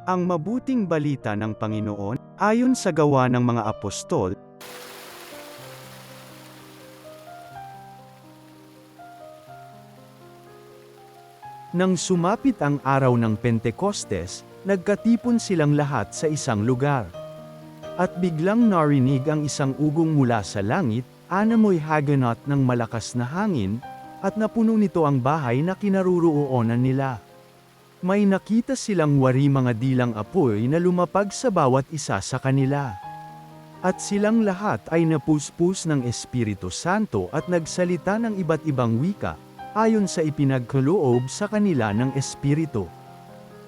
Ang mabuting balita ng Panginoon, ayon sa Gawa ng mga Apostol. Nang sumapit ang araw ng Pentekostes, nagkatipon silang lahat sa isang lugar. At biglang narinig ang isang ugong mula sa langit, anamoy haganat ng malakas na hangin, at napuno nito ang bahay na kinaroroonan nila. May nakita silang wari mga dilang apoy na lumapag sa bawat isa sa kanila. At silang lahat ay napuspos ng Espiritu Santo at nagsalita ng iba't ibang wika, ayon sa ipinagkaloob sa kanila ng Espiritu.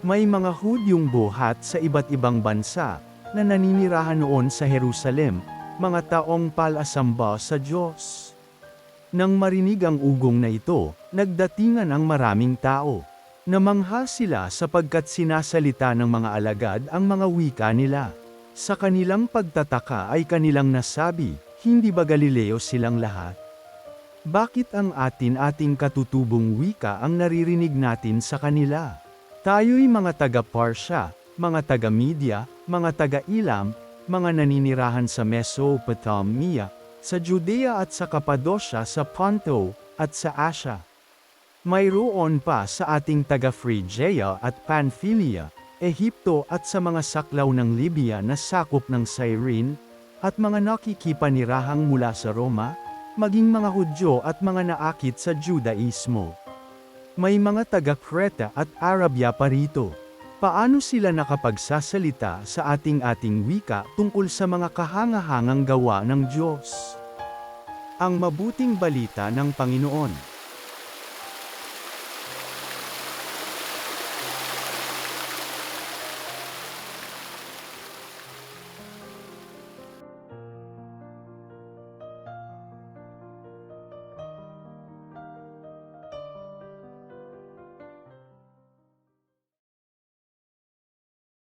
May mga Hudyong buhat sa iba't ibang bansa, na naninirahan noon sa Jerusalem, mga taong palasamba sa Diyos. Nang marinig ang ugong na ito, nagdatingan ang maraming tao. Namangha sila sapagkat sinasalita ng mga alagad ang mga wika nila. Sa kanilang pagtataka ay kanilang nasabi, hindi ba Galileo silang lahat? Bakit ang ating katutubong wika ang naririnig natin sa kanila? Tayo'y mga taga-Parsya, mga taga-Media, mga taga-Ilam, mga naninirahan sa Mesopotamia, sa Judea at sa Cappadocia, sa Ponto, at sa Asia. Mayroon pa sa ating taga-Phrygia at Pamphylia, Ehipto at sa mga saklaw ng Libya na sakop ng Cyrene, at mga nakikipanirahang mula sa Roma, maging mga Hudyo at mga naakit sa Judaismo. May mga taga-Creta at Arabia pa rito. Paano sila nakapagsasalita sa ating wika tungkol sa mga kahangahangang gawa ng Diyos? Ang mabuting balita ng Panginoon.